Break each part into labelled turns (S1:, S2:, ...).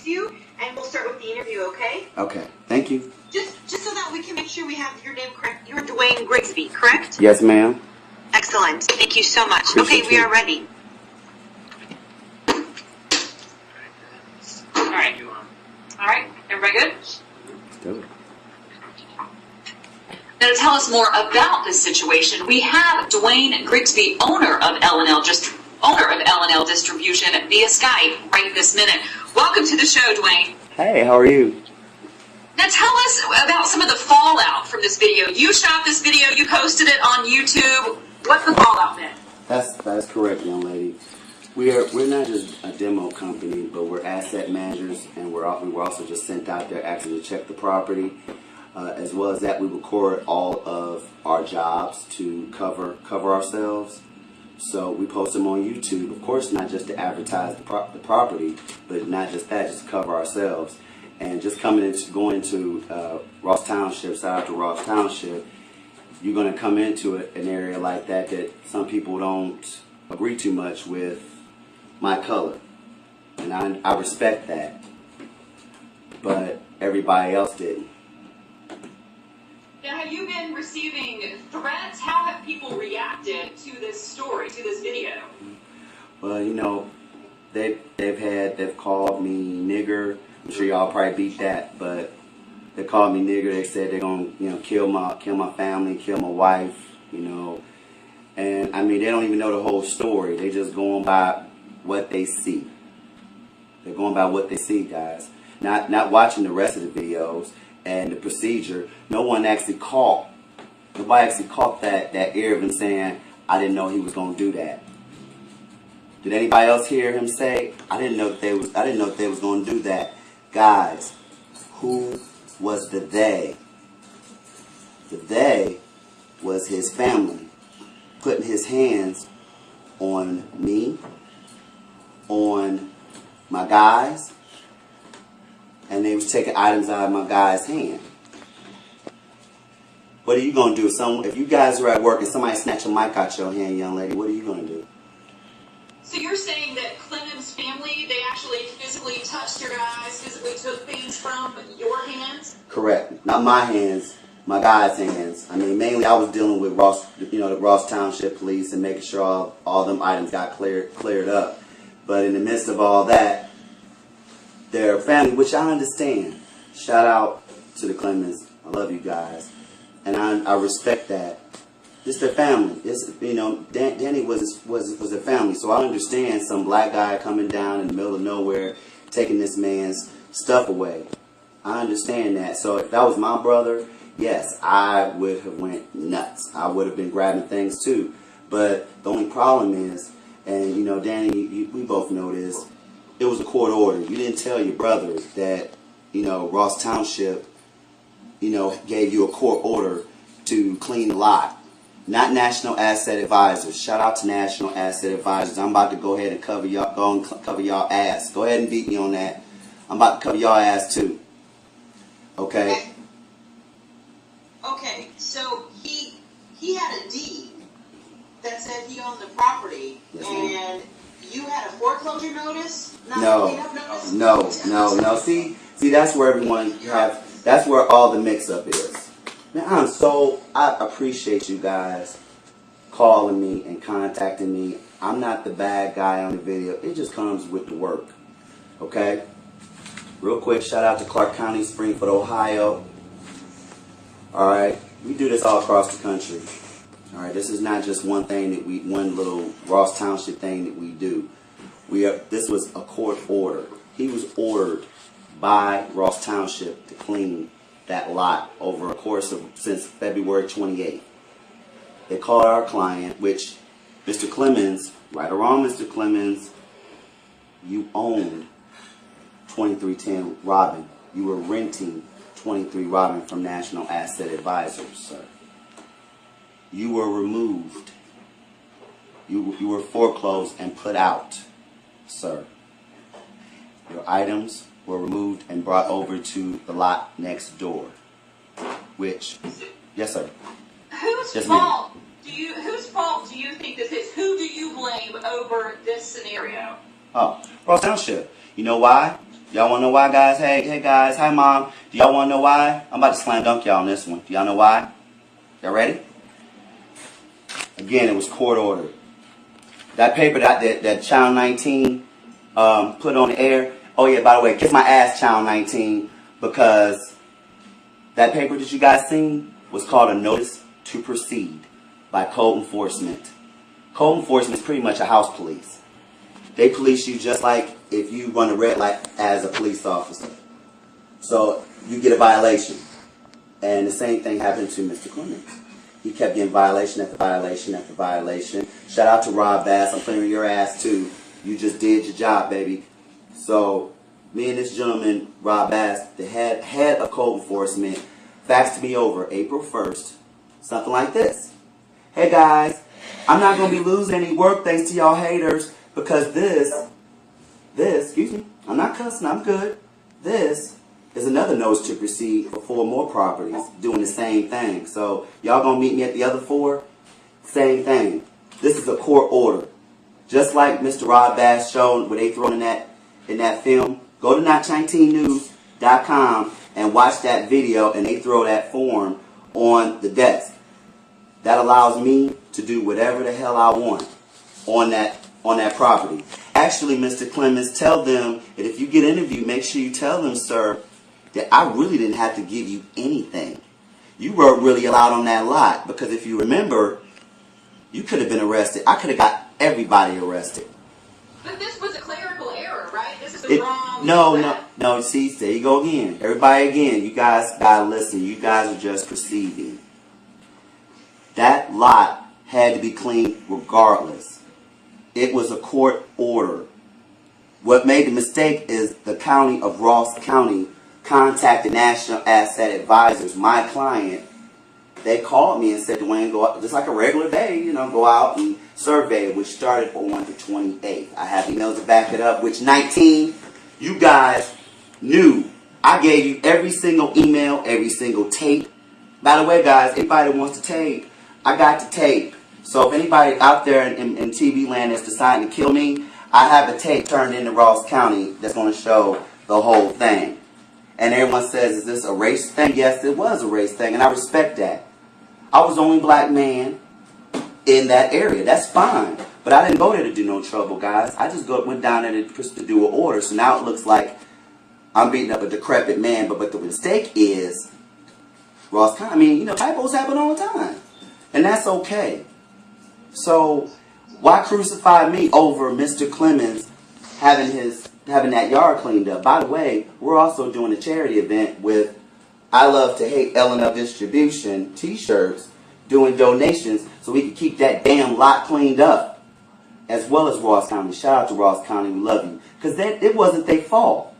S1: introduce you, and we'll start with the interview, okay?
S2: Okay, thank you.
S1: Just so that we can make sure we have your name correct. You're Dwayne Grigsby, correct?
S2: Yes, ma'am.
S1: Excellent. Thank you so much.
S2: Appreciate
S1: Okay, we
S2: you.
S1: are ready.
S3: All right. All right. Everybody good?
S2: Let's do it.
S3: Now, to tell us more about this situation, we have Dwayne Grigsby, owner of L&L Distribution, via Skype right this minute. Welcome to the show, Dwayne.
S2: Hey, how are you?
S3: Now, tell us about some of the fallout from this video. You shot this video. You posted it on YouTube. What's the fallout been?
S2: That's correct, young lady. We're not just a demo company, but we're asset managers, and we were also just sent out there actually to check the property. As well as that, we record all of our jobs to cover ourselves. So we post them on YouTube, of course, not just to advertise the property, but not just that, just to cover ourselves. And just going to Ross Township, shout out to Ross Township, you're going to come into an area like that some people don't agree too much with my color. And I respect that. But everybody else didn't.
S3: Now, have you been receiving threats? How have people reacted to this story, to this video?
S2: Well, you know, they've called me nigger. I'm sure y'all probably beat that, but they called me nigger. They said they're gonna, kill my family, kill my wife, And I mean, they don't even know the whole story. They just going by what they see. They're going by what they see, guys. Not watching the rest of the videos and the procedure. Nobody actually caught that Irvin saying, I didn't know he was gonna do that. Did anybody else hear him say, I didn't know they was gonna do that? Guys, who was the they? The they was his family putting his hands on me, on my guys, and they was taking items out of my guy's hand. What are you going to do? If you guys are at work and somebody snatch a mic out your hand, young lady, what are you going to do?
S3: So you're saying that Clemens' family, they actually physically touched your guys, physically took things from your hands?
S2: Correct. Not my hands, my guys' hands. I mean, mainly I was dealing with Ross, the Ross Township Police and making sure all them items got cleared up. But in the midst of all that, their family, which I understand. Shout out to the Clemens. I love you guys. And I respect that. It's their family. It's, Danny was their family. So I understand some black guy coming down in the middle of nowhere, taking this man's stuff away. I understand that. So if that was my brother, yes, I would have went nuts. I would have been grabbing things too. But the only problem is, and Danny, we both know this, it was a court order. You didn't tell your brother that, Ross Township, gave you a court order to clean the lot. Not National Asset Advisors. Shout out to National Asset Advisors. I'm about to go ahead and cover y'all ass. Go ahead and beat me on that. I'm about to cover y'all ass too. Okay?
S1: Okay, so he had a deed that said he owned the properry,
S2: Yes,
S1: and you had a foreclosure notice?
S2: No. See, that's where that's where all the mix-up is. Man, I appreciate you guys calling me and contacting me. I'm not the bad guy on the video. It just comes with the work. Okay? Real quick, shout out to Clark County, Springfield, Ohio. Alright? We do this all across the country. Alright, this is not just one little Ross Township thing that we do. This was a court order. He was ordered by Ross Township to clean that lot over a course of since February 28th. They called our client, which Mr. Clemens, right or wrong, Mr. Clemens, you owned 2310 Robin. You were renting 23 Robin from National Asset Advisors, sir. You were removed. You were foreclosed and put out, sir. Your items were removed and brought over to the lot next door. Which, yes, sir.
S3: Whose fault do you think this is? Who do you blame over this scenario?
S2: Oh, Ross Township. You know why? Y'all want to know why, guys? Hey, guys. Hi, Mom. Do y'all want to know why? I'm about to slam dunk y'all on this one. Do y'all know why? Y'all ready? Again, it was court ordered. That paper that Child 19 put on the air. Oh, yeah, by the way, kiss my ass, Child 19, because that paper that you guys seen was called a notice to proceed by code enforcement. Code enforcement is pretty much a house police. They police you just like if you run a red light as a police officer. So you get a violation. And the same thing happened to Mr. Clemens. He kept getting violation after violation after violation. Shout out to Rob Bass. I'm clearing your ass too. You just did your job, baby. So me and this gentleman, Rob Bass, the head of code enforcement, faxed me over April 1st. Something like this. Hey guys, I'm not going to be losing any work thanks to y'all haters because this, excuse me, I'm not cussing, I'm good. This is another notice to proceed for 4 more properties doing the same thing. So y'all going to meet me at the other 4? Same thing. This is a court order. Just like Mr. Rob Bass showed what they thrown in that film. Go to not19news.com and watch that video and they throw that form on the desk. That allows me to do whatever the hell I want on that property. Actually, Mr. Clemens, tell them that if you get interviewed, make sure you tell them, sir, that I really didn't have to give you anything. You weren't really allowed on that lot because if you remember, you could have been arrested. I could have got everybody arrested.
S3: But this was a clerical error, right? This is the wrong...
S2: No. See, there you go again. Everybody again, you guys gotta listen. You guys are just perceiving. That lot had to be cleaned regardless. It was a court order. What made the mistake is the county of Ross County contacted National Asset Advisors, my client. They called me and said, Dwayne, go out, just like a regular day, go out and survey, which started on the 28th. I have emails to back it up, which 19, you guys knew. I gave you every single email, every single tape. By the way, guys, anybody that wants to tape, I got the tape. So if anybody out there in TV land is deciding to kill me, I have a tape turned into Ross County that's going to show the whole thing. And everyone says, is this a race thing? Yes, it was a race thing, and I respect that. I was the only black man in that area. That's fine. But I didn't go there to do no trouble, guys. I just went down there to do an order. So now it looks like I'm beating up a decrepit man. But the mistake is, Ross County, typos happen all the time. And that's okay. So why crucify me over Mr. Clemens having that yard cleaned up? By the way, we're also doing a charity event with I Love to Hate L&L Distribution t-shirts, doing donations so we can keep that damn lot cleaned up, as well as Ross County. Shout out to Ross County, we love you. Because it wasn't their fault.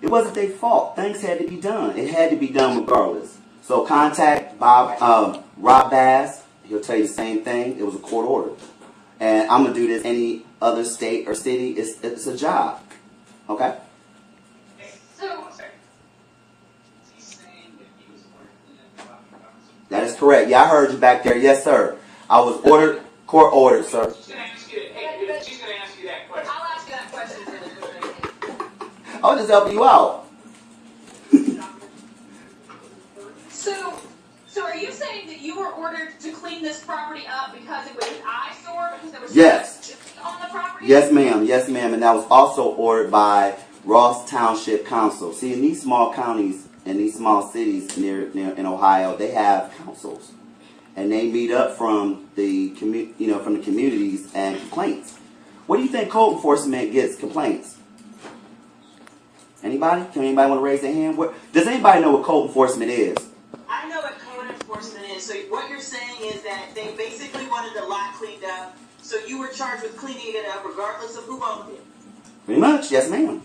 S2: It wasn't their fault. Things had to be done. It had to be done regardless. So contact Rob Bass. He'll tell you the same thing. It was a court order. And I'm going to do this any other state or city. It's a job. Okay? That is correct. Yeah, I heard you back there. Yes, sir. I was court ordered, sir.
S3: She's going to ask you that question. I'll ask you that question really quickly.
S2: I was just helping you out.
S3: So are you saying that you were ordered to clean this property up because it was an eyesore, because there was
S2: yes
S3: on the property?
S2: Yes, ma'am. Yes, ma'am. And that was also ordered by Ross Township Council. See, in these small counties, in these small cities near in Ohio, they have councils, and they meet up from the communities and complaints. What do you think code enforcement gets complaints? Anybody? Can anybody want to raise their hand? Does anybody know what code enforcement is?
S1: I know what code enforcement is. So what you're saying is that they basically wanted the lot cleaned up, so you were charged with cleaning it up regardless of who owned it.
S2: Pretty much, yes, ma'am.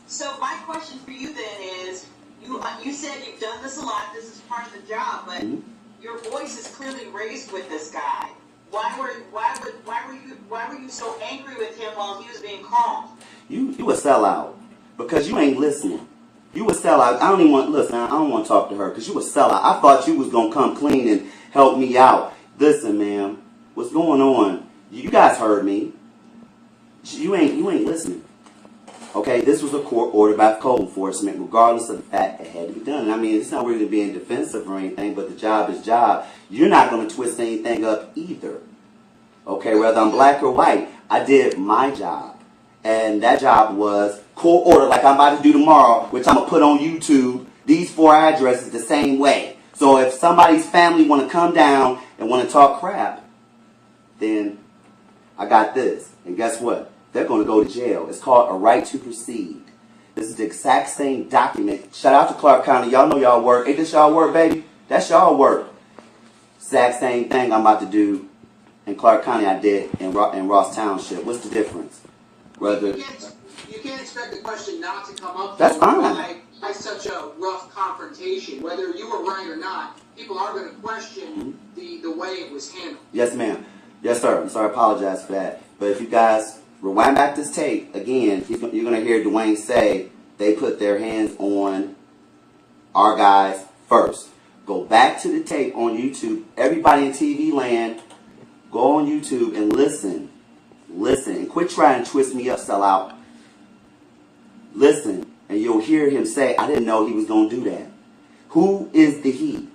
S1: So my question for you then is, you said you've done this a lot, this is part of the job, but your voice is clearly raised with this guy. Why were you so angry with him while he was being calm? You
S2: a sellout because you ain't listening. You a sellout. I don't want to talk to her because you a sellout. I thought you was gonna come clean and help me out. Listen, ma'am, what's going on? You guys heard me. You ain't listening. Okay, this was a court order by code enforcement, regardless of the fact it had to be done. And I mean, it's not really being defensive or anything, but the job is job. You're not going to twist anything up either. Okay, whether I'm black or white, I did my job. And that job was court order, like I'm about to do tomorrow, which I'm going to put on YouTube, these 4 addresses the same way. So if somebody's family want to come down and want to talk crap, then I got this. And guess what? They're going to go to jail. It's called a right to proceed. This is the exact same document. Shout out to Clark County. Y'all know y'all work. Ain't this y'all work, baby? That's y'all work. Exact same thing I'm about to do in Clark County I did in Ross Township. What's the difference? Brother?
S4: You can't expect the question not to come up.
S2: That's fine.
S4: By such a rough confrontation. Whether you were right or not, people are going to question the way it was handled.
S2: Yes, ma'am. Yes, sir. I'm sorry, I apologize for that. But if you guys rewind back this tape, again, you're going to hear DUANE say they put their hands on our guys first. Go back to the tape on YouTube. Everybody in TV land, go on YouTube and listen. Listen. And quit trying to twist me up, sell out. Listen. And you'll hear him say, I didn't know he was going to do that. Who is the he?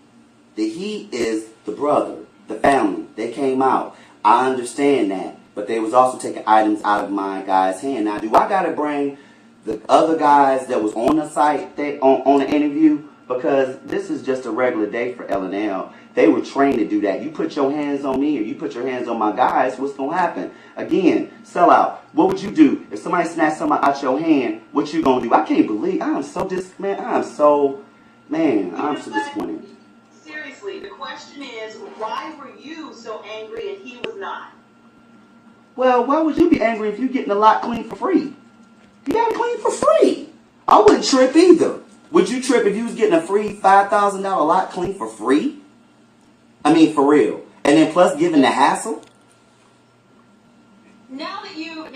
S2: The he is the brother, the family. They came out. I understand that. But they was also taking items out of my guy's hand. Now, do I got to bring the other guys that was on the site on the interview? Because this is just a regular day for L&L. They were trained to do that. You put your hands on me or you put your hands on my guys, what's going to happen? Again, sell out. What would you do? If somebody snatched something out your hand, what you going to do? I can't believe. I'm so disappointed.
S1: Seriously, the question is, why were you so angry and he was not?
S2: Well, why would you be angry if you're getting a lot clean for free? You got it clean for free. I wouldn't trip either. Would you trip if you was getting a free $5,000 lot clean for free? I mean, for real. And then plus giving the hassle?
S3: Now that you've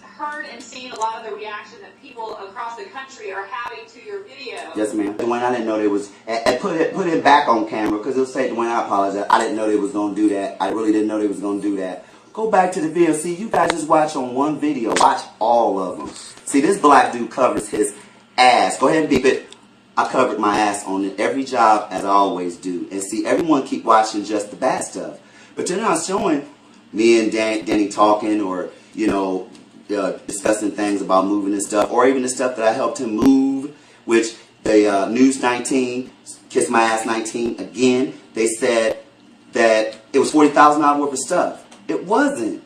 S3: heard and seen a lot of the reaction that people across the country are having to your video.
S2: Yes, ma'am. DUANE, I didn't know they was, and put it back on camera, because it'll say, DUANE, I apologize. I didn't know they was going to do that. I really didn't know they was going to do that. Go back to the video. See, you guys just watch on one video. Watch all of them. See, this black dude covers his ass. Go ahead and beep it. I covered my ass on every job, as I always do. And see, everyone keep watching just the bad stuff. But they're not showing me and Danny talking or, you know, discussing things about moving and stuff. Or even the stuff that I helped him move, which the News 19, Kiss My Ass 19, again, they said that it was $40,000 worth of stuff. It wasn't.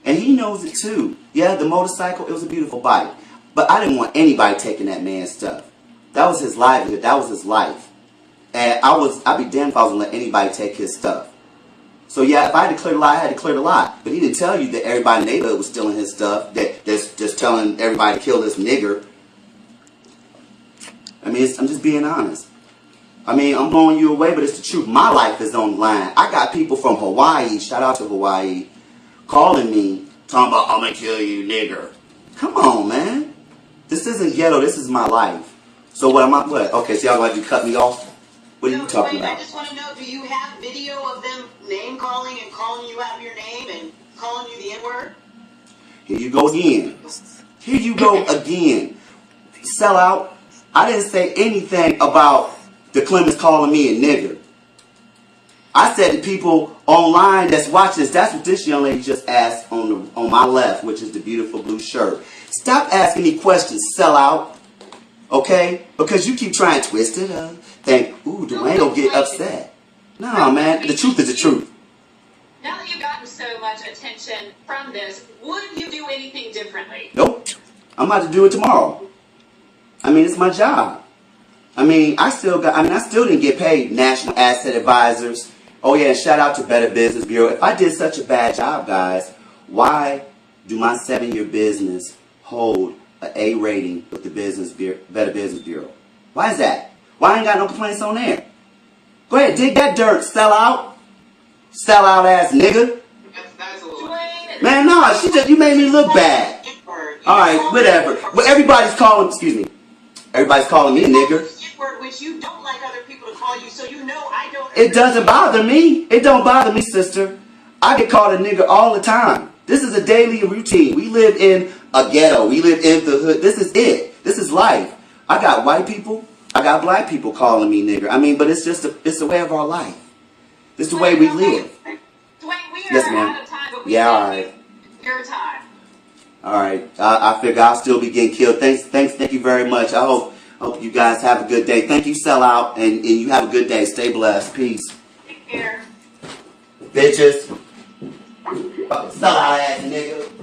S2: And he knows it too. Yeah, the motorcycle, it was a beautiful bike. But I didn't want anybody taking that man's stuff. That was his livelihood. That was his life. And I'd be damned if I was going to let anybody take his stuff. So yeah, if I had to clear the lot, I had to clear the lot. But he didn't tell you that everybody in the neighborhood was stealing his stuff. That's just telling everybody to kill this nigger. I mean, I'm just being honest. I mean, I'm blowing you away, but it's the truth. My life is on the line. I got people from Hawaii, shout out to Hawaii, calling me, talking about, I'm going to kill you, nigger. Come on, man. This isn't ghetto. This is my life. So what am I, what? Okay, so y'all going to cut me off? What are you talking about?
S1: I just want to know, do you have video of them name calling and calling you out of your name and calling you the N-word?
S2: Here you go again. Here you go again. Sell out. I didn't say anything about the Clemens calling me a nigger. I said to people online that's watching this, that's what this young lady just asked on my left, which is the beautiful blue shirt. Stop asking me questions, sell out. Okay? Because you keep trying to twist it up. Think, ooh, DUANE will get upset. No, man. The truth is the truth.
S3: Now that you've gotten so much attention from this, would you do anything differently?
S2: Nope. I'm about to do it tomorrow. I mean, it's my job. I mean, I still didn't get paid National Asset Advisors. Oh yeah, and shout out to Better Business Bureau. If I did such a bad job, guys, why do my 7-year business hold an A rating with the Better Business Bureau? Why is that? Why I ain't got no complaints on there? Go ahead, dig that dirt, sell out. Sell out ass nigga.
S4: That's a little...
S2: Man, no, you made me look bad. Alright, whatever. Well, everybody's calling me a nigger.
S1: Which you don't like other people to call you, so you know I don't.
S2: It doesn't bother me. It don't bother me, sister. I get called a nigger all the time. This is a daily routine. We live in a ghetto. We live in the hood. This is it. This is life. I got white people. I got black people calling me nigger. I mean, but it's just it's the way of our life. It's the way we live.
S3: DUANE, we are
S2: Yes, ma'am.
S3: out of time, but we
S2: Yeah, all
S3: thank
S2: right.
S3: you for your time.
S2: All right. I figure I'll still be getting killed. Thank you very much. I hope you guys have a good day. Thank you, Sellout, and you have a good day. Stay blessed. Peace.
S3: Take care.
S2: Bitches. Fucking sellout ass nigga.